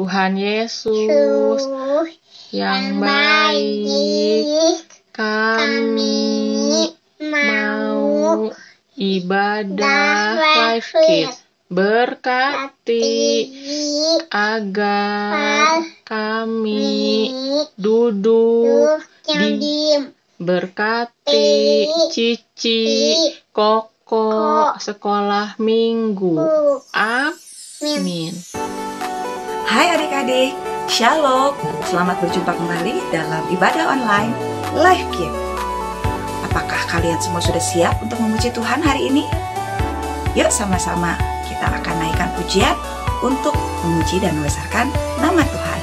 Tuhan Yesus yang baik, kami mau ibadah Life Kids berkati agar kami duduk di berkati Cici, Koko, sekolah minggu. Amin. Hai adik-adik, Shalom. Selamat berjumpa kembali dalam ibadah online Life Kids. Apakah kalian semua sudah siap untuk memuji Tuhan hari ini? Yuk sama-sama kita akan naikkan pujian untuk memuji dan membesarkan nama Tuhan.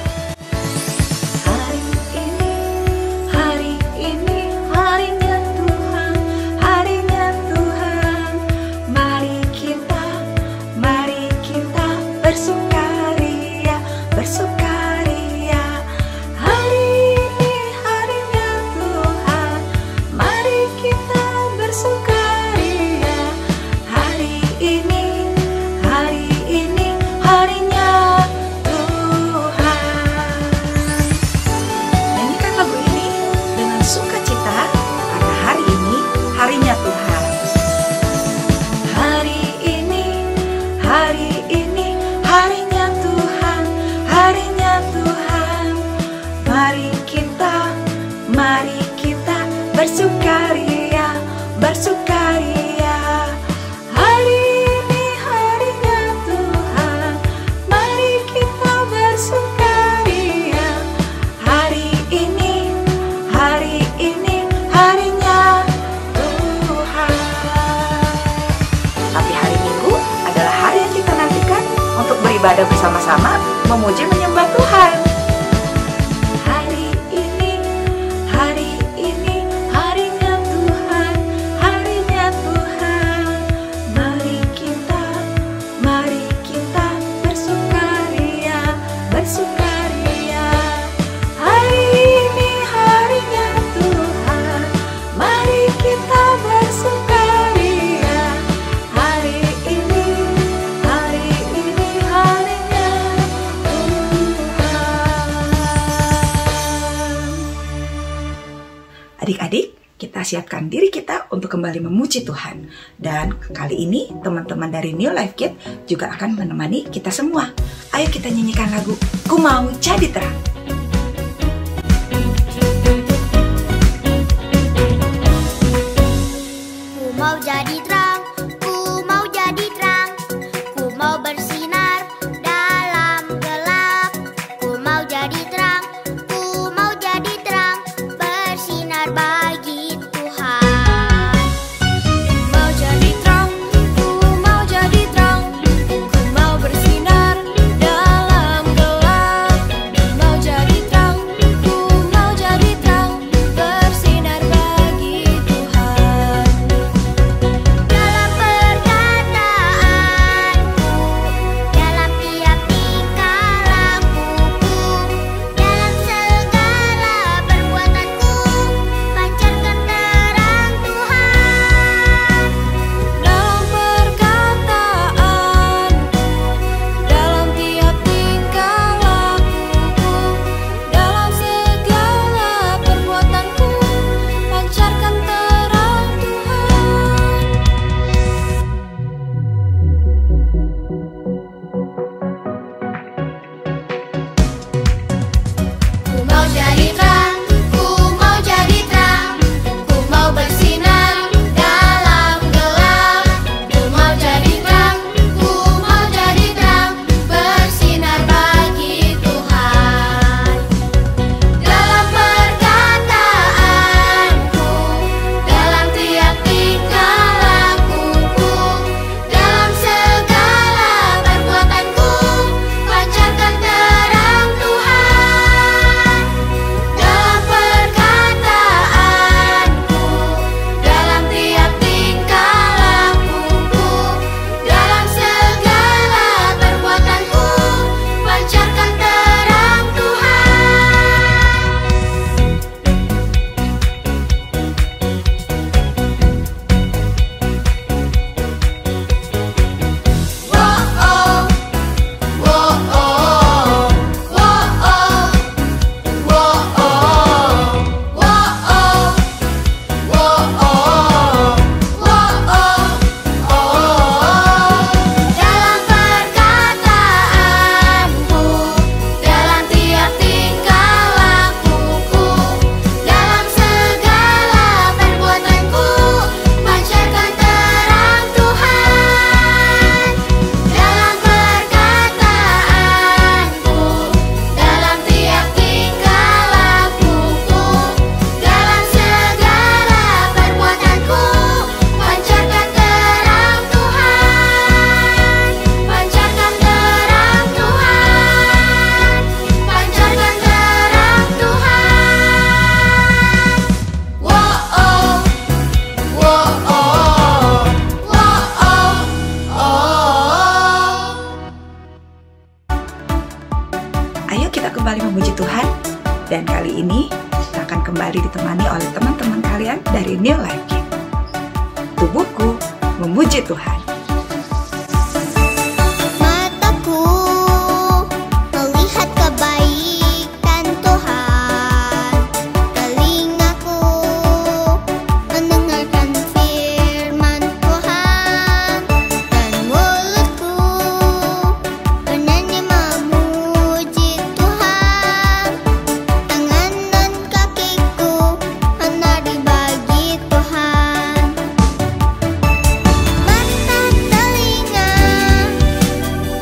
Bersukaria, bersukaria. Hari ini harinya Tuhan, mari kita bersukaria. Hari ini harinya Tuhan. Tapi hari Minggu adalah hari yang kita nantikan untuk beribadah bersama-sama, memuji menyembah Tuhan. Adik-adik, kita siapkan diri kita untuk kembali memuji Tuhan. Dan kali ini teman-teman dari New Life Kids juga akan menemani kita semua. Ayo kita nyanyikan lagu Ku Mau Jadi Terang. Ku mau jadi terang, ku mau jadi terang, ku mau bersinar dalam gelap. Ku mau jadi terang, ku mau jadi terang, bersinar bagi Tuhan. Mau jadi terang, ku mau jadi terang, ku mau bersinar dalam gelap. Mau jadi terang, ku mau jadi terang, bersinar bagi Tuhan. Dalam perkataanku, dalam tiap tingkah lakuku, dalam segala perbuatanku, pancarkan terang Tuhan. Dalam perkataanku, dalam tiap tingkah lakuku, dalam segala perbuatanku, pancarkan terang Tuhan. Ku mau jadi terang, ku mau jadi terang, ku mau bersinar dalam gelap. Ku mau jadi terang, ku mau jadi terang, bersinar bagi Tuhan. Dalam perkataanku, dalam tiap tingkah lakuku, dalam segala perbuatanku, pancarkan terang Tuhan. Ayo kita kembali memuji Tuhan. Dan kali ini kita akan kembali ditemani oleh teman-teman kalian dari New Life Kid. Tubuhku memuji Tuhan. Mataku melihat kebaikan Tuhan, telingaku mendengarkan firman Tuhan, dan mulutku bernyanyi memuji Tuhan. Tangan dan kakiku menari bagi Tuhan. Mata, telinga,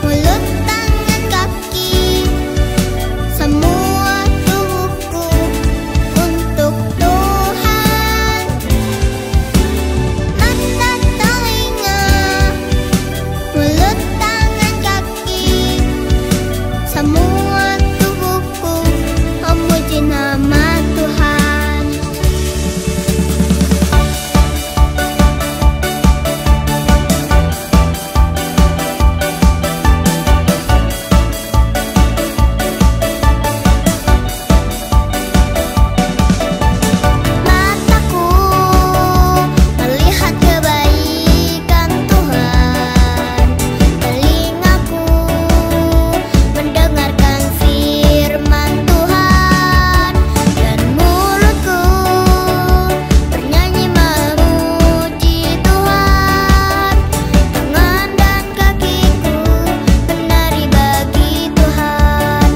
mulut, tangan, kaki, semua tubuhku untuk Tuhan. Mata, telinga, mulut, tangan, kaki, semua tubuhku memuji nama Tuhan. Mataku melihat kebaikan Tuhan, telingaku mendengarkan firman Tuhan, dan mulutku bernyanyi memuji Tuhan. Tangan dan kakiku menari bagi Tuhan.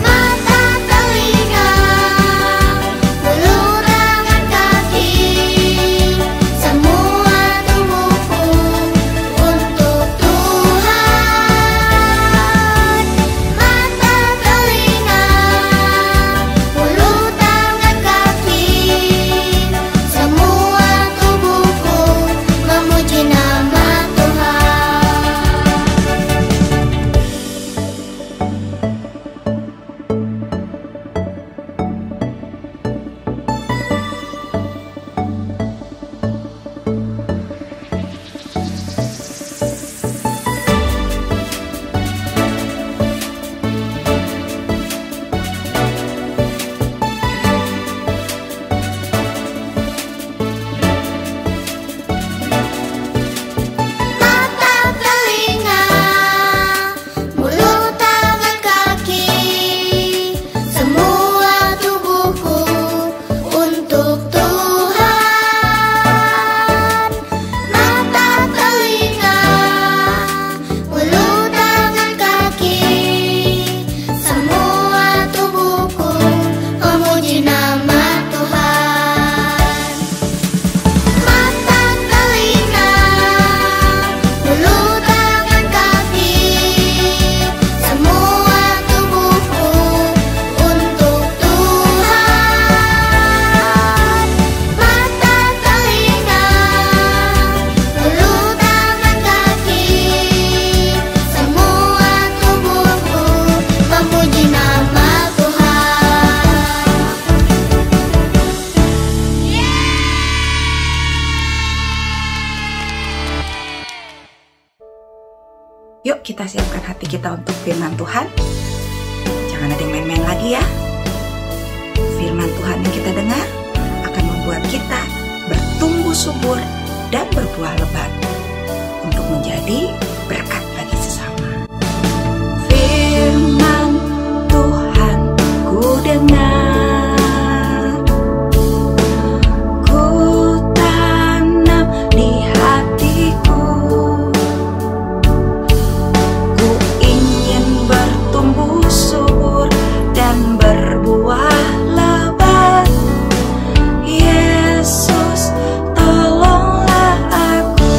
Mata, telinga, mulut, tangan, kaki, semua tubuhku untuk Tuhan. Mata, telinga, mulut, tangan, kaki, semua tubuhku memuji nama Tuhan. Mata, telinga, mulut, tangan, kaki, semua tubuhku untuk Tuhan. Mata, telinga, mulut, tangan, kaki, semua tubuhku memuji nama Tuhan. Mata, telinga, mulut, tangan, kaki, semua tubuhku untuk Tuhan. Mata, telinga, mulut, tangan, kaki, semua tubuhku memuji nama Tuhan. Yuk kita siapkan hati kita untuk firman Tuhan. Jangan ada yang main-main lagi ya. Firman Tuhan yang kita dengar akan membuat kita bertumbuh subur dan berbuah lebat untuk menjadi berkat bagi sesama. Firman Tuhan ku dengar, ku tanam di hatiku. Ku ingin bertumbuh subur dan berbuah lebat. Yesus, tolonglah aku.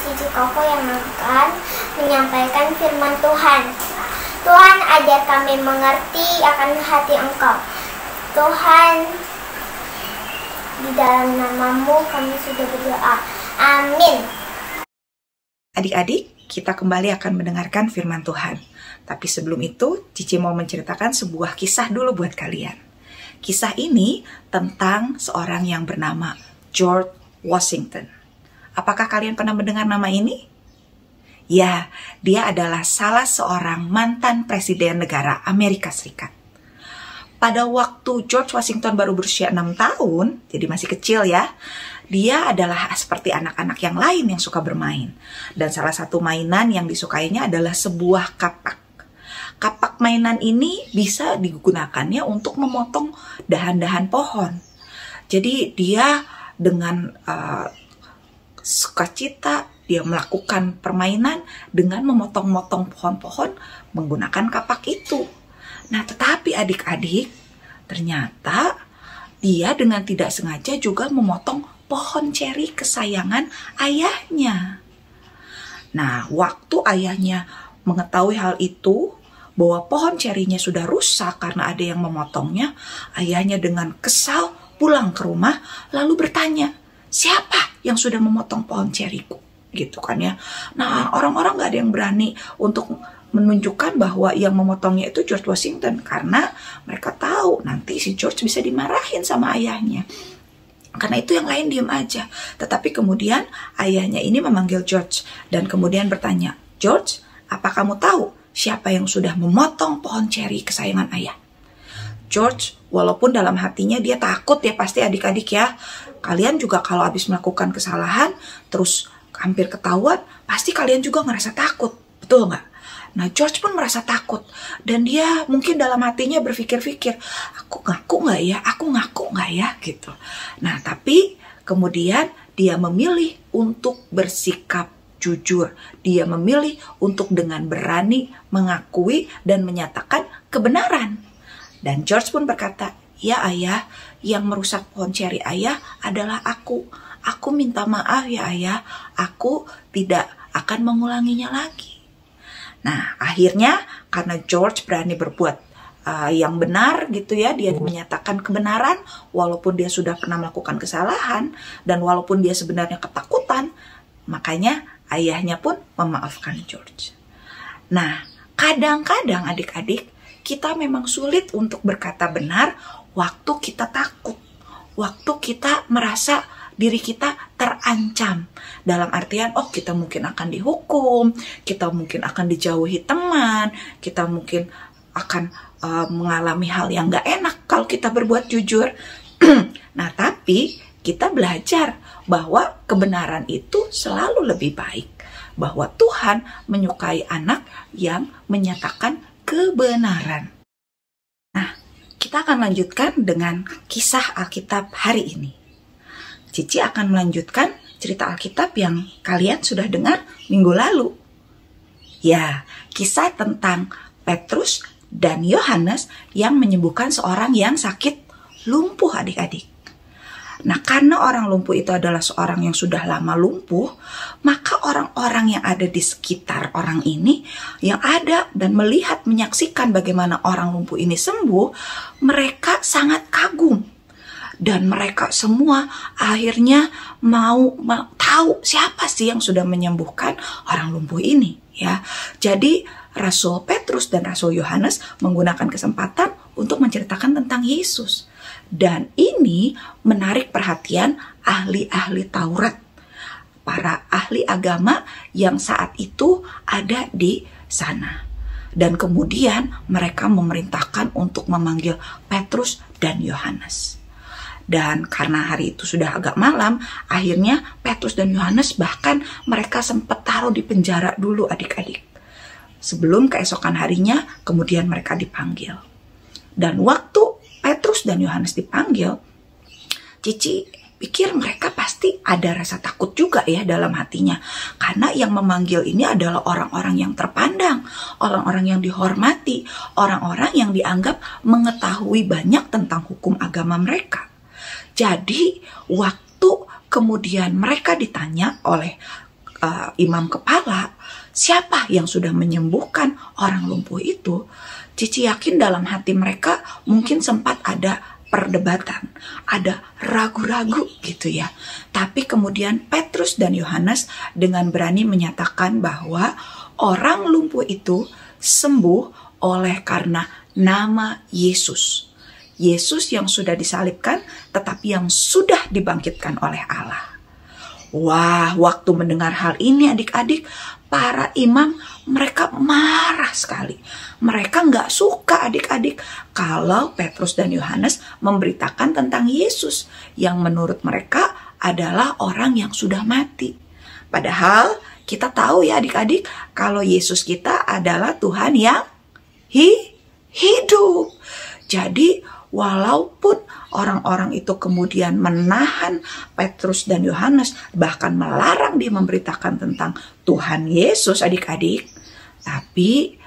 Cici Koko yang akan menyampaikan firman Tuhan. Tuhan, ajar kami mengerti akan hati Engkau. Tuhan, di dalam nama-Mu kami sudah berdoa. Amin. Adik-adik, kita kembali akan mendengarkan firman Tuhan. Tapi sebelum itu, Cici mau menceritakan sebuah kisah dulu buat kalian. Kisah ini tentang seorang yang bernama George Washington. Apakah kalian pernah mendengar nama ini? Ya, dia adalah salah seorang mantan presiden negara Amerika Serikat. Pada waktu George Washington baru berusia 6 tahun, jadi masih kecil ya, dia adalah seperti anak-anak yang lain yang suka bermain. Dan salah satu mainan yang disukainya adalah sebuah kapak. Kapak mainan ini bisa digunakannya untuk memotong dahan-dahan pohon. Jadi dia dengan sukacita dia melakukan permainan dengan memotong-motong pohon-pohon menggunakan kapak itu. Nah, tetapi adik-adik, ternyata dia dengan tidak sengaja juga memotong pohon ceri kesayangan ayahnya. Nah, waktu ayahnya mengetahui hal itu, bahwa pohon cerinya sudah rusak karena ada yang memotongnya, ayahnya dengan kesal pulang ke rumah lalu bertanya, siapa yang sudah memotong pohon ceriku? Gitu kan ya. Nah, orang-orang gak ada yang berani untuk menunjukkan bahwa yang memotongnya itu George Washington, karena mereka tahu nanti si George bisa dimarahin sama ayahnya. Karena itu yang lain diem aja. Tetapi kemudian ayahnya ini memanggil George dan kemudian bertanya, George, apa kamu tahu siapa yang sudah memotong pohon ceri kesayangan ayah? George, walaupun dalam hatinya dia takut ya, pasti adik-adik ya, kalian juga kalau habis melakukan kesalahan terus hampir ketahuan, pasti kalian juga ngerasa takut, betul nggak? Nah, George pun merasa takut dan dia mungkin dalam hatinya berpikir-pikir, aku ngaku nggak ya, aku ngaku nggak ya, gitu. Nah, tapi kemudian dia memilih untuk bersikap jujur. Dia memilih untuk dengan berani mengakui dan menyatakan kebenaran. Dan George pun berkata, ya ayah, yang merusak pohon ceri ayah adalah aku. Aku minta maaf ya ayah, aku tidak akan mengulanginya lagi. Nah, akhirnya karena George berani berbuat yang benar gitu ya, dia menyatakan kebenaran walaupun dia sudah pernah melakukan kesalahan dan walaupun dia sebenarnya ketakutan, makanya ayahnya pun memaafkan George. Nah, kadang-kadang adik-adik, kita memang sulit untuk berkata benar waktu kita takut, waktu kita merasa diri kita terancam. Dalam artian, oh kita mungkin akan dihukum, kita mungkin akan dijauhi teman, kita mungkin akan mengalami hal yang gak enak kalau kita berbuat jujur. Nah, tapi kita belajar bahwa kebenaran itu selalu lebih baik. Bahwa Tuhan menyukai anak yang menyatakan kebenaran. Nah, kita akan lanjutkan dengan kisah Alkitab hari ini. Cici akan melanjutkan cerita Alkitab yang kalian sudah dengar minggu lalu. Ya, kisah tentang Petrus dan Yohanes yang menyembuhkan seorang yang sakit lumpuh adik-adik. Nah, karena orang lumpuh itu adalah seorang yang sudah lama lumpuh, maka orang-orang yang ada di sekitar orang ini, yang ada dan melihat, menyaksikan bagaimana orang lumpuh ini sembuh, mereka sangat kagum. Dan mereka semua akhirnya mau tahu siapa sih yang sudah menyembuhkan orang lumpuh ini, ya. Jadi Rasul Petrus dan Rasul Yohanes menggunakan kesempatan untuk menceritakan tentang Yesus. Dan ini menarik perhatian ahli-ahli Taurat, para ahli agama yang saat itu ada di sana. Dan kemudian mereka memerintahkan untuk memanggil Petrus dan Yohanes. Dan karena hari itu sudah agak malam, akhirnya Petrus dan Yohanes bahkan mereka sempat taruh di penjara dulu adik-adik. Sebelum keesokan harinya, kemudian mereka dipanggil. Dan waktu Petrus dan Yohanes dipanggil, Cici pikir mereka pasti ada rasa takut juga ya dalam hatinya. Karena yang memanggil ini adalah orang-orang yang terpandang, orang-orang yang dihormati, orang-orang yang dianggap mengetahui banyak tentang hukum agama mereka. Jadi waktu kemudian mereka ditanya oleh imam kepala, siapa yang sudah menyembuhkan orang lumpuh itu, Cici yakin dalam hati mereka mungkin sempat ada perdebatan, ada ragu-ragu gitu ya. Tapi kemudian Petrus dan Yohanes dengan berani menyatakan bahwa orang lumpuh itu sembuh oleh karena nama Yesus. Yesus yang sudah disalibkan tetapi yang sudah dibangkitkan oleh Allah. Wah, waktu mendengar hal ini adik-adik, para imam mereka marah sekali. Mereka nggak suka adik-adik kalau Petrus dan Yohanes memberitakan tentang Yesus yang menurut mereka adalah orang yang sudah mati. Padahal kita tahu ya adik-adik kalau Yesus kita adalah Tuhan yang hidup. Jadi walaupun orang-orang itu kemudian menahan Petrus dan Yohanes, bahkan melarang dia memberitakan tentang Tuhan Yesus adik-adik, tapi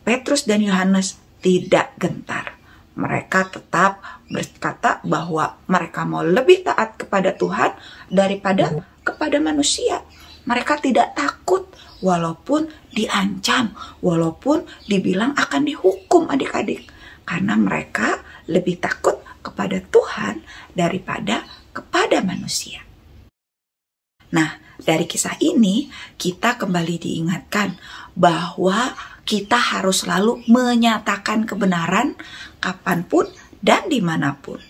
Petrus dan Yohanes tidak gentar. Mereka tetap berkata bahwa mereka mau lebih taat kepada Tuhan daripada kepada manusia. Mereka tidak takut walaupun diancam, walaupun dibilang akan dihukum adik-adik. Karena mereka lebih takut kepada Tuhan daripada kepada manusia. Nah, dari kisah ini kita kembali diingatkan bahwa kita harus selalu menyatakan kebenaran kapanpun dan dimanapun.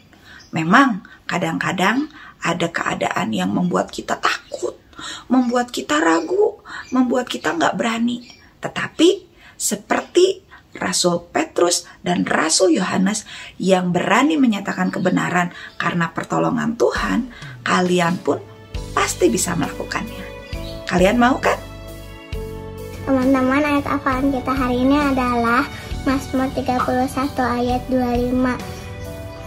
Memang kadang-kadang ada keadaan yang membuat kita takut, membuat kita ragu, membuat kita nggak berani. Tetapi seperti Rasul Petrus dan Rasul Yohanes yang berani menyatakan kebenaran karena pertolongan Tuhan, kalian pun pasti bisa melakukannya. Kalian mau kan? Teman-teman, ayat hafalan kita hari ini adalah Mazmur 31 ayat 25.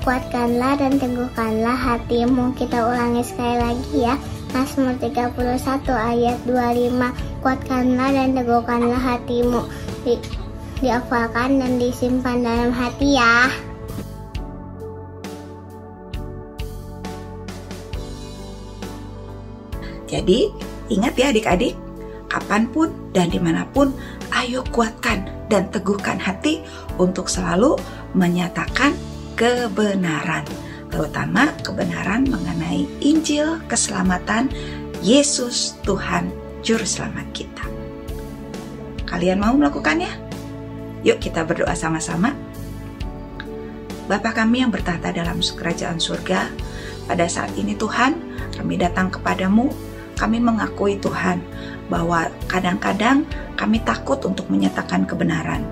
Kuatkanlah dan teguhkanlah hatimu. Kita ulangi sekali lagi ya. Mazmur 31 ayat 25. Kuatkanlah dan teguhkanlah hatimu. Dihafalkan dan disimpan dalam hati ya. Jadi ingat ya adik-adik, kapanpun dan dimanapun, ayo kuatkan dan teguhkan hati untuk selalu menyatakan kebenaran, terutama kebenaran mengenai Injil keselamatan Yesus Tuhan Juru Selamat kita. Kalian mau melakukannya? Yuk kita berdoa sama-sama. Bapa kami yang bertahta dalam kerajaan surga, pada saat ini Tuhan, kami datang kepadamu. Kami mengakui Tuhan bahwa kadang-kadang kami takut untuk menyatakan kebenaran,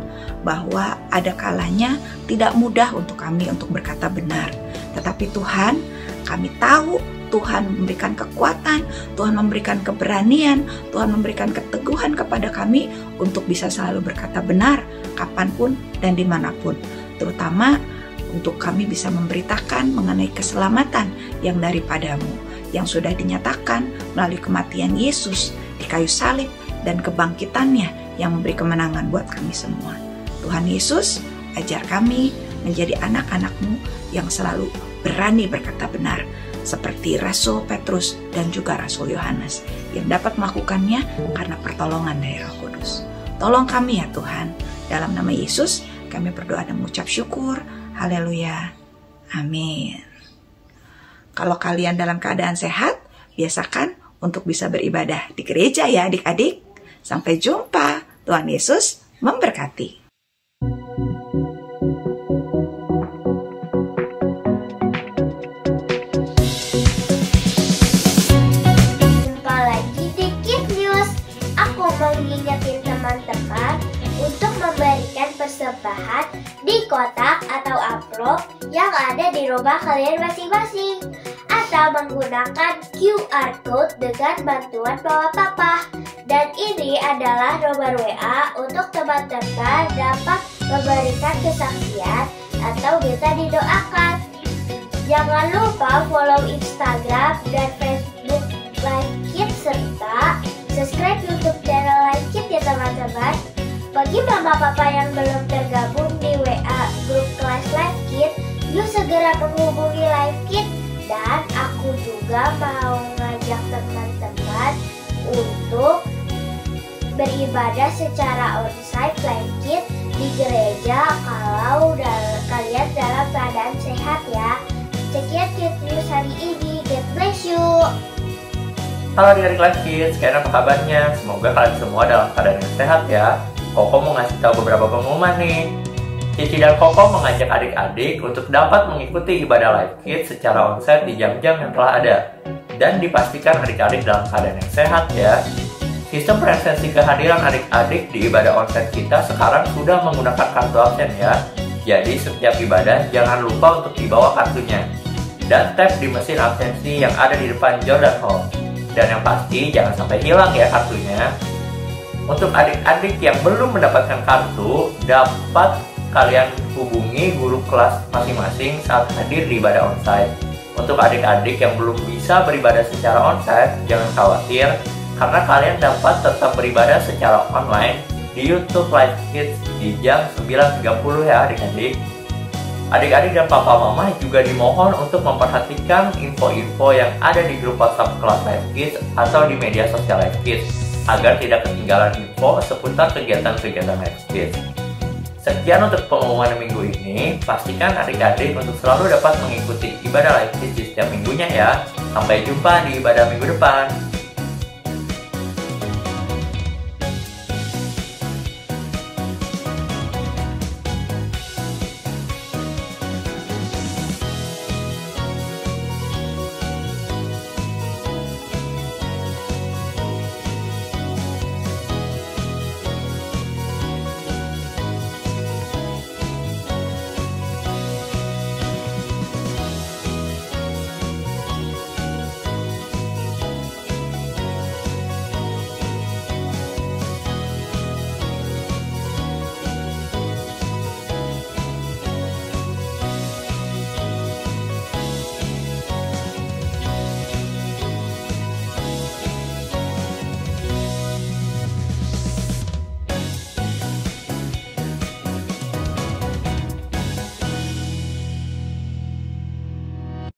bahwa ada kalanya tidak mudah untuk kami untuk berkata benar. Tetapi Tuhan, kami tahu Tuhan memberikan kekuatan, Tuhan memberikan keberanian, Tuhan memberikan keteguhan kepada kami untuk bisa selalu berkata benar kapanpun dan dimanapun. Terutama untuk kami bisa memberitakan mengenai keselamatan yang daripadamu, yang sudah dinyatakan melalui kematian Yesus di kayu salib dan kebangkitannya yang memberi kemenangan buat kami semua. Tuhan Yesus, ajar kami menjadi anak-anak-Mu yang selalu berani berkata benar, seperti Rasul Petrus dan juga Rasul Yohanes yang dapat melakukannya karena pertolongan dari Roh Kudus. Tolong kami ya Tuhan, dalam nama Yesus kami berdoa dan mengucap syukur. Haleluya. Amin. Kalau kalian dalam keadaan sehat, biasakan untuk bisa beribadah di gereja ya adik-adik. Sampai jumpa. Tuhan Yesus memberkati. Mengingetin teman-teman untuk memberikan persembahan di kotak atau amplop yang ada di rumah kalian masing-masing, atau menggunakan QR Code dengan bantuan Mama Papa. Dan ini adalah nomor WA untuk teman-teman dapat memberikan kesaksian atau minta didoakan. Jangan lupa follow Instagram dan Facebook Life Kids serta subscribe YouTube channel Life Kids ya teman-teman. Bagi mama papa yang belum tergabung di WA grup kelas Life Kids, yuk segera menghubungi Life Kids. Dan aku juga mau ngajak teman-teman untuk beribadah secara onsite Life Kids di gereja kalau kalian dalam keadaan sehat ya. Sekian Kids News hari ini. God bless you. Halo adik-adik Life Kids, kalian apa kabarnya? Semoga kalian semua dalam keadaan yang sehat ya. Koko mau ngasih tahu beberapa pengumuman nih. Cici dan Koko mengajak adik-adik untuk dapat mengikuti ibadah Life Kids secara onsite di jam-jam yang telah ada. Dan dipastikan adik-adik dalam keadaan yang sehat ya. Sistem presensi kehadiran adik-adik di ibadah onsite kita sekarang sudah menggunakan kartu absen ya. Jadi setiap ibadah jangan lupa untuk dibawa kartunya. Dan tap di mesin absensi yang ada di depan Jordan Hall. Dan yang pasti jangan sampai hilang ya kartunya. Untuk adik-adik yang belum mendapatkan kartu, dapat kalian hubungi guru kelas masing-masing saat hadir di ibadah onsite. Untuk adik-adik yang belum bisa beribadah secara onsite, jangan khawatir karena kalian dapat tetap beribadah secara online di YouTube Life Kids di jam 9.30 ya adik-adik. Adik-adik dan papa mama juga dimohon untuk memperhatikan info-info yang ada di grup WhatsApp kelas Life Kids atau di media sosial Life Kids agar tidak ketinggalan info seputar kegiatan-kegiatan Life Kids. Sekian untuk pengumuman minggu ini. Pastikan adik-adik untuk selalu dapat mengikuti ibadah Life Kids di setiap minggunya ya. Sampai jumpa di ibadah minggu depan.